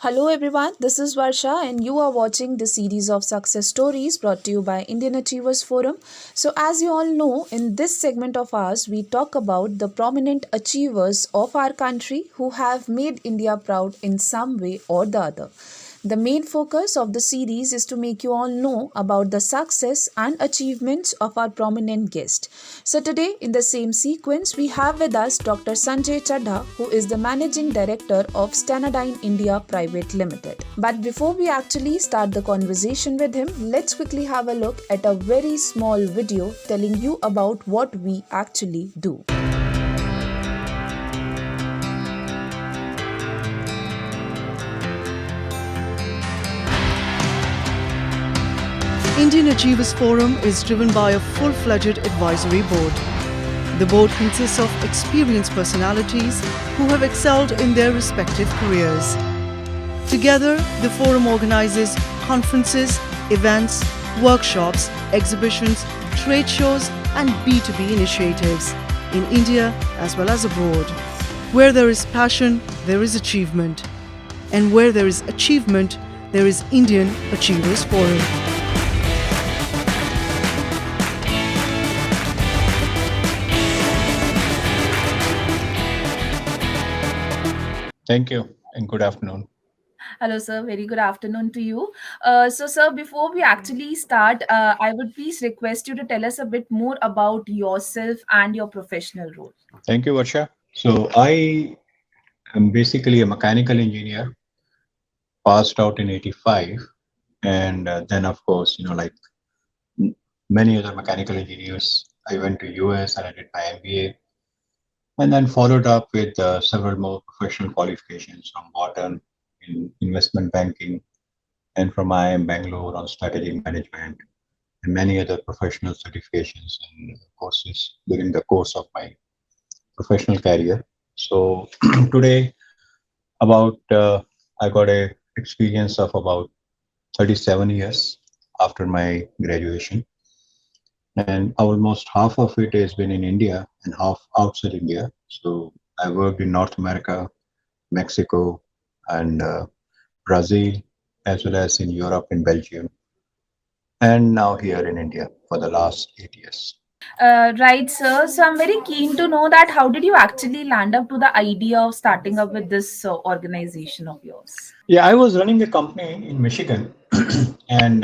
Hello everyone, this is Varsha and you are watching the series of success stories brought to you by Indian Achievers Forum. So as you all know, in this segment of ours, we talk about the prominent achievers of our country who have made India proud in some way or the other. The main focus of the series is to make you all know about the success and achievements of our prominent guest. So today in the same sequence we have with us Dr. Sanjay Chadda, who is the managing director of Stanadyne India Private Limited. But before we actually start the conversation with him, let's quickly have a look at a very small video telling you about what we actually do. Indian Achievers Forum is driven by a full-fledged advisory board. The board consists of experienced personalities who have excelled in their respective careers. Together, the forum organizes conferences, events, workshops, exhibitions, trade shows, and B2B initiatives in India as well as abroad. Where there is passion, there is achievement. And where there is achievement, there is Indian Achievers Forum. Thank you and good afternoon. Hello, sir. Very good afternoon to you. Sir, before we actually start, I would please request you to tell us a bit more about yourself and your professional role. Thank you, Varsha. So I am basically a mechanical engineer, passed out in 85. And then, of course, like m- many other mechanical engineers, I went to US and I did my MBA and then followed up with several more professional qualifications from Wharton in investment banking and from IIM Bangalore on strategic management and many other professional certifications and courses during the course of my professional career. So today, about I got a experience of about 37 years after my graduation, and almost half of it has been in India and half outside India. So I worked in North America, Mexico, and Brazil, as well as in Europe and Belgium, and now here in India for the last 8 years. Right, sir. So I'm very keen to know that how did you actually land up to the idea of starting up with this organization of yours? Yeah, I was running a company in Michigan, and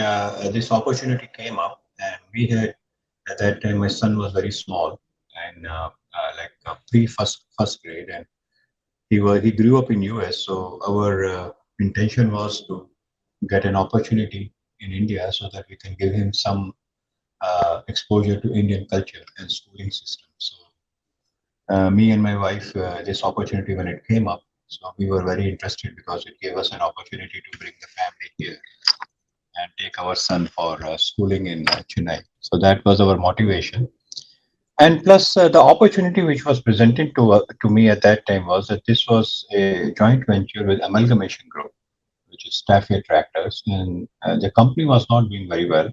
this opportunity came up, and we had at that time my son was very small and like pre first grade, and he grew up in US. So our intention was to get an opportunity in India so that we can give him some exposure to Indian culture and schooling system. So me and my wife, this opportunity when it came up, so we were very interested because it gave us an opportunity to bring the family here and take our son for schooling in Chennai. So that was our motivation. And plus, the opportunity which was presented to me at that time was that this was a joint venture with Amalgamation Group, which is Stafford Tractors, and the company was not doing very well.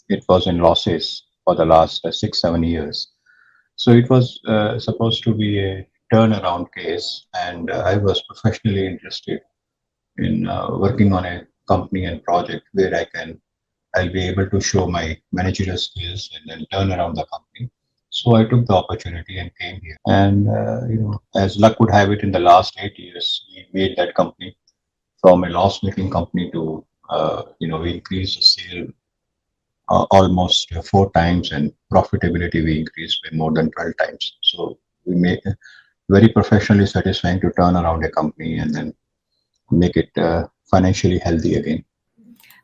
It was in losses for the last 6 7 years. So it was supposed to be a turnaround case, and I was professionally interested in working on a company and project where I'll be able to show my managerial skills and then turn around the company. So I took the opportunity and came here. And as luck would have it, in the last 8 years, we made that company from a loss-making company to we increased the sale almost 4 times, and profitability we increased by more than 12 times. So we made very professionally satisfying to turn around a company and then make it financially healthy again.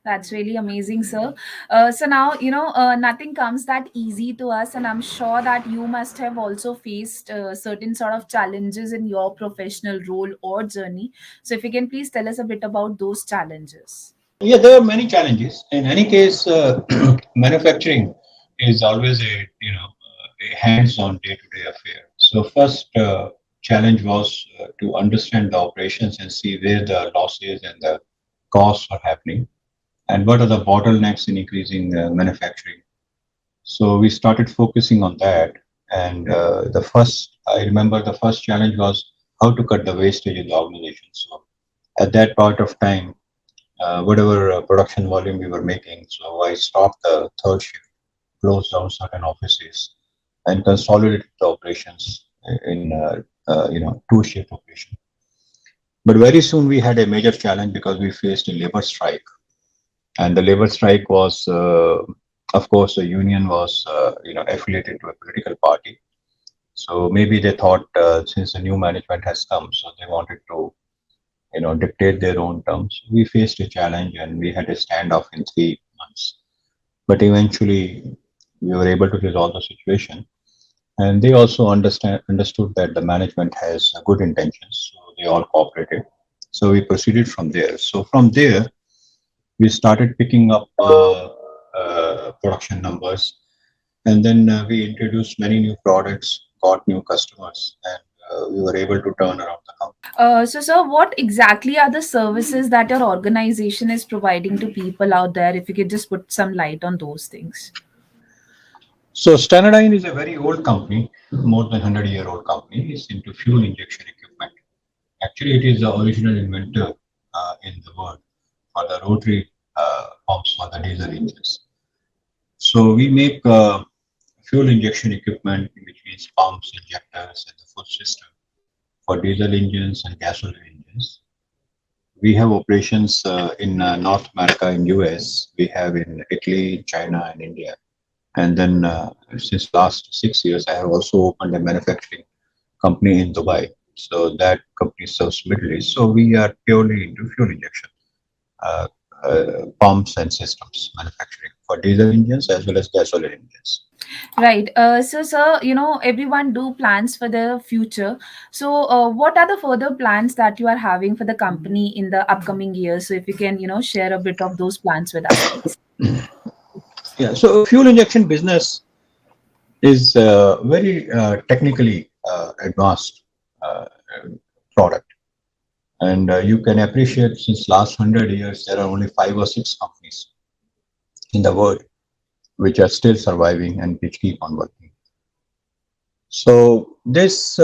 That's really amazing, sir. So now, nothing comes that easy to us, and I'm sure that you must have also faced certain sort of challenges in your professional role or journey. So if you can please tell us a bit about those challenges. Yeah, there are many challenges. In any case, manufacturing is always a hands-on day-to-day affair. So first challenge was to understand the operations and see where the losses and the costs are happening, and what are the bottlenecks in increasing manufacturing. So we started focusing on that. And I remember the first challenge was how to cut the wastage in the organization. So At that point of time, whatever production volume we were making, so I stopped the third shift, closed down certain offices, and consolidated the operations in two shift operation. But very soon we had a major challenge because we faced a labor strike, and the labor strike was, of course, the union was affiliated to a political party. So maybe they thought since the new management has come, so they wanted to dictate their own terms. We faced a challenge and we had a standoff in 3 months. But eventually, we were able to resolve the situation. And they also understood that the management has good intentions, so they all cooperated. So we proceeded from there. So from there, we started picking up production numbers, and then we introduced many new products, got new customers, and we were able to turn around the company. So, sir, what exactly are the services that your organization is providing to people out there? If you could just put some light on those things. So Standardine is a very old company, more than 100-year-old company. It's into fuel injection equipment. Actually, it is the original inventor in the world for the rotary pumps for the diesel engines. So we make fuel injection equipment, which means pumps, injectors, and the full system for diesel engines and gasoline engines. We have operations in North America, in US. We have in Italy, China, and India. And then since last 6 years, I have also opened a manufacturing company in Dubai. So that company serves Middle East. So we are purely into fuel injection, pumps and systems manufacturing for diesel engines as well as gasoline engines. Right. So, sir, everyone do plans for the future. So, what are the further plans that you are having for the company in the upcoming years? So, if you can, share a bit of those plans with us, please. Yeah. So fuel injection business is very technically advanced uh, product. And you can appreciate since last 100 years, there are only 5 or 6 companies in the world which are still surviving and which keep on working. So this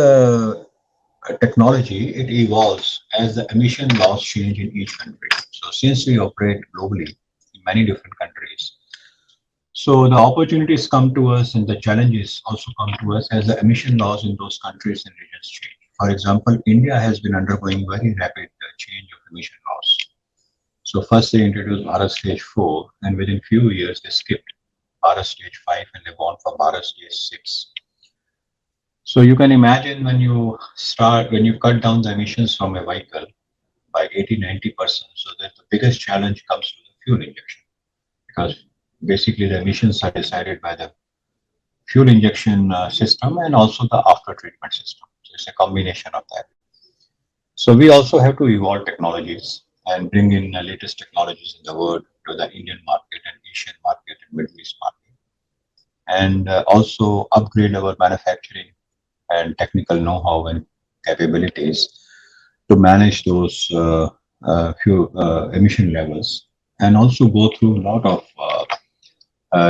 technology, it evolves as the emission laws change in each country. So since we operate globally in many different countries, so the opportunities come to us and the challenges also come to us as the emission laws in those countries and regions change. For example, India has been undergoing very rapid change of emission laws. So first they introduced Bharat Stage 4, and within few years they skipped Bharat Stage 5 and they gone for Bharat Stage 6. So you can imagine when you cut down the emissions from a vehicle by 80-90%, so that the biggest challenge comes to the fuel injection, because basically the emissions are decided by the fuel injection system and also the after treatment system. So it's a combination of that. So we also have to evolve technologies and bring in the latest technologies in the world to the Indian market and Asian market and Middle East market, and also upgrade our manufacturing and technical know-how and capabilities to manage those few emission levels, and also go through a lot of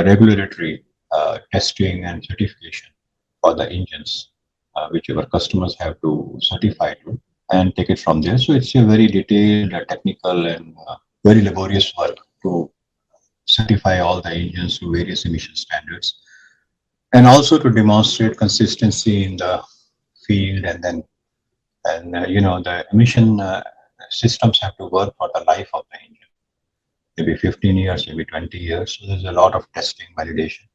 regulatory testing and certification for the engines, which our customers have to certify to and take it from there. So it's a very detailed, technical, and very laborious work to certify all the engines to various emission standards, and also to demonstrate consistency in the field. And then, and the emission systems have to work for the life of the engine, maybe 15 years, maybe 20 years. So there's a lot of testing, validation.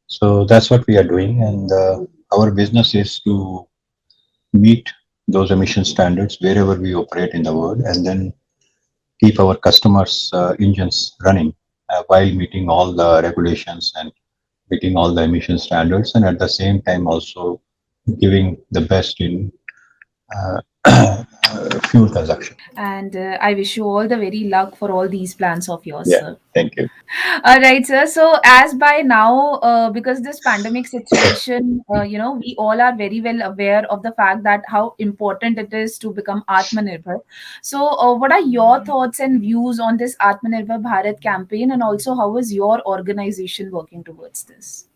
So that's what we are doing, and our business is to meet those emission standards wherever we operate in the world, and then keep our customers' engines running while meeting all the regulations and meeting all the emission standards, and at the same time also giving the best in fuel consumption. And I wish you all the very luck for all these plans of yours, Yeah, sir. thank you. All right, sir. So, as by now, because this pandemic situation, we all are very well aware of the fact that how important it is to become Atma Nirbhar. So, what are your thoughts and views on this Atma Nirbhar Bharat campaign, and also how is your organization working towards this?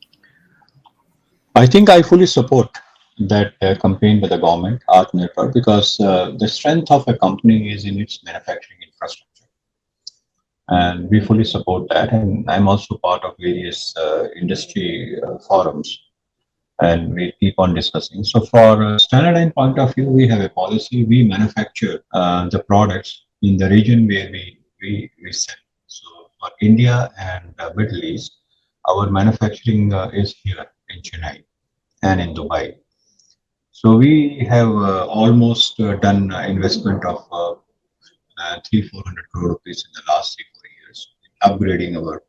I think I fully support. that campaign by the government, Atma Nirvana, because the strength of a company is in its manufacturing infrastructure, and we fully support that. And I'm also part of various industry forums, and we keep on discussing. So, for Standardine point of view, we have a policy. We manufacture the products in the region where we sell. So, for India and Middle East, our manufacturing is here in Chennai and in Dubai. So we have almost done investment of 300-400 crore rupees in the last 3 4 years, upgrading our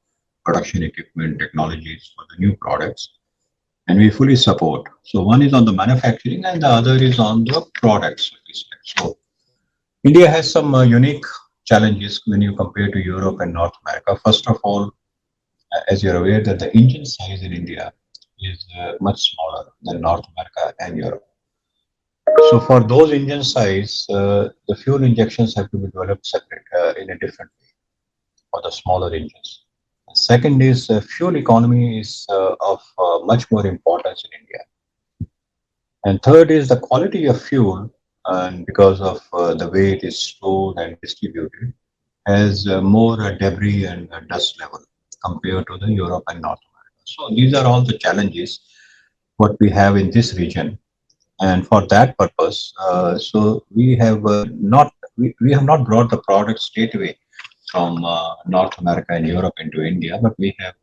production equipment technologies for the new products, and we fully support. So one is on the manufacturing, and the other is on the products respect. So India has some unique challenges when you compare to Europe and North America. First of all, as you're aware, that the engine size in India is much smaller than North America and Europe. So for those engine size, the fuel injections have to be developed separate in a different way for the smaller engines. Second is fuel economy is of much more importance in India. And third is the quality of fuel, and because of the way it is stored and distributed, has more debris and dust level compared to the Europe and North America. So these are all the challenges what we have in this region, and for that purpose, so we have not brought the product straight away from North America and Europe into India, but we have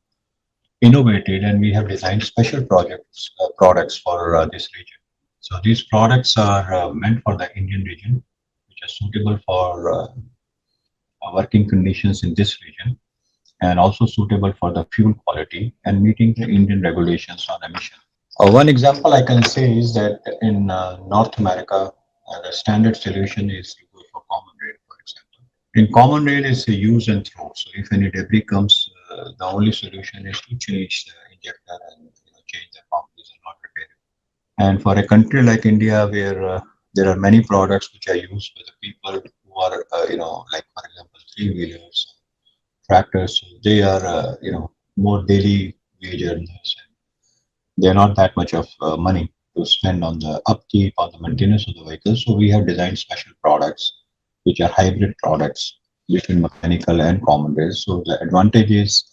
innovated and we have designed special products for this region. So these products are meant for the Indian region, which are suitable for working conditions in this region, and also suitable for the fuel quality and meeting the Indian regulations on emission. One example I can say is that in North America, the standard solution is to go for common rail, for example. In common rail, it's a use and throw. So if any debris comes, the only solution is to change the injector and change the pump. These are not repairable. And for a country like India, where there are many products which are used by the people who are, like for example, three wheelers, tractors, so they are, more daily wage earners. They're not that much of money to spend on the upkeep or the maintenance of the vehicle. So we have designed special products, which are hybrid products between mechanical and common rails. So the advantage is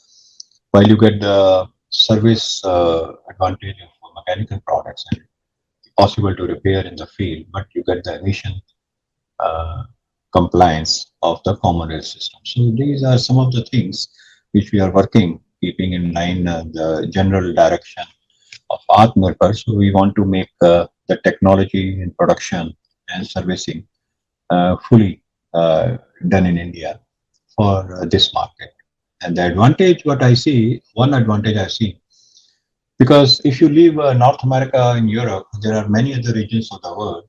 while you get the service advantage of mechanical products and possible to repair in the field, but you get the emission uh, compliance of the common rail system. So these are some of the things which we are working, keeping in line the general direction of Atma Nirvana. So we want to make the technology in production and servicing fully done in India for this market. And the advantage, what I see, one advantage I see, because if you leave North America and Europe, there are many other regions of the world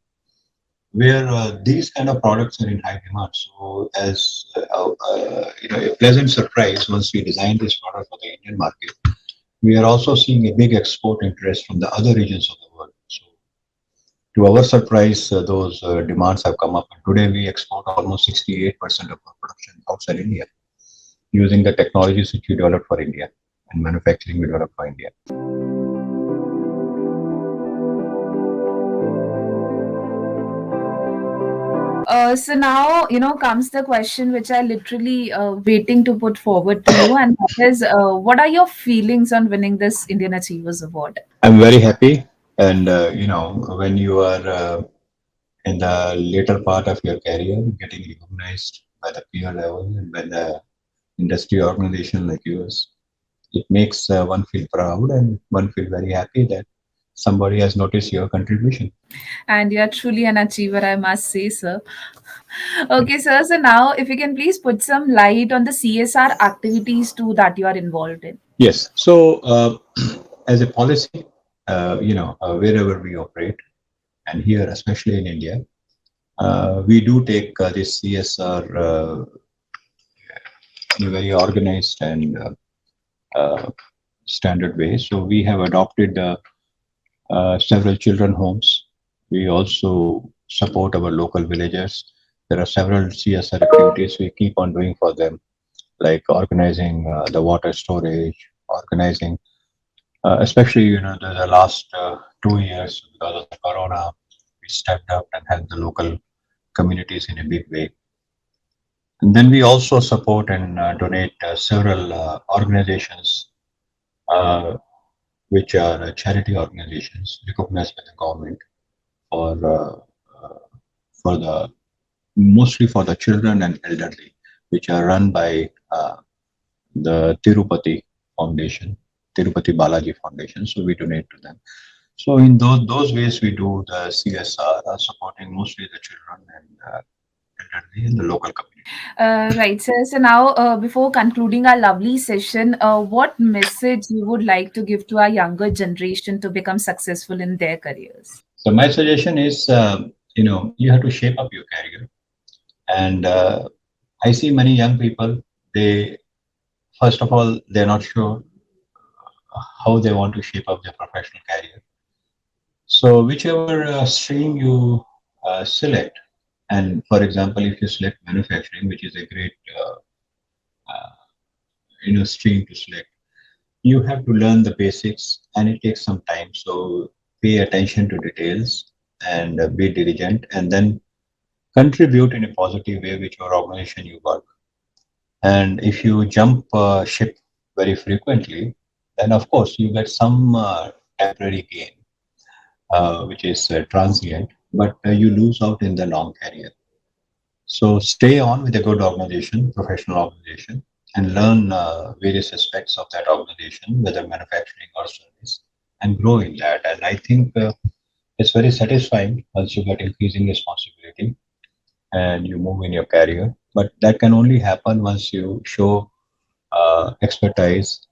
where these kind of products are in high demand. So, as a pleasant surprise, once we designed this product for the Indian market, we are also seeing a big export interest from the other regions of the world. So, to our surprise, those demands have come up. And today, we export almost 68% of our production outside India using the technologies which we developed for India and manufacturing we developed for India. So now, comes the question which I literally waiting to put forward to you, and that is, what are your feelings on winning this Indian Achievers Award? I'm very happy. And, when you are in the later part of your career, getting recognized by the peer level and by the industry organization like yours, it makes one feel proud and one feel very happy that somebody has noticed your contribution. And you're truly an achiever, I must say, sir. Okay, sir. So now, if you can please put some light on the CSR activities too that you are involved in. Yes. So, as a policy, wherever we operate, and here, especially in India, we do take this CSR in a very organized and standard way. So, we have adopted several children homes. We also support our local villagers. There are several CSR activities we keep on doing for them, like organizing the water storage, organizing Especially the last 2 years because of the corona, we stepped up and helped the local communities in a big way. And then we also support and donate several organizations uh, which are charity organizations recognized by the government for for the mostly for the children and elderly, which are run by the Tirupati Foundation, Tirupati Balaji Foundation. So we donate to them. So in those ways, we do the CSR, supporting mostly the children and elderly in the local community. Right, sir. So now, before concluding our lovely session, what message you would like to give to our younger generation to become successful in their careers? So my suggestion is, you have to shape up your career. And I see many young people. They first of all, they're not sure how they want to shape up their professional career. So whichever stream you select, and for example, if you select manufacturing, which is a great stream to select, you have to learn the basics, and it takes some time. So pay attention to details and be diligent, and then contribute in a positive way with your organization you work. And if you jump ship very frequently, then of course you get some temporary gain, which is transient, but you lose out in the long career. So stay on with a good organization, professional organization, and learn various aspects of that organization, whether manufacturing or service, and grow in that. And I think it's very satisfying once you get increasing responsibility and you move in your career. But that can only happen once you show expertise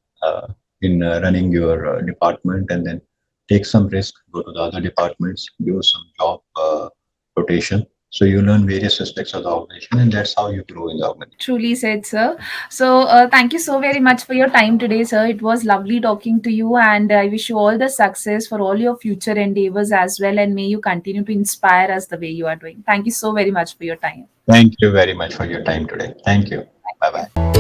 in running your department, and then take some risk, go to the other departments, do some job rotation. So you learn various aspects of the organization, and that's how you grow in the organization. Truly said, sir. So, thank you so very much for your time today, sir. It was lovely talking to you, and I wish you all the success for all your future endeavors as well. And may you continue to inspire us the way you are doing. Thank you so very much for your time. Thank you very much for your time today. Thank you. Bye bye.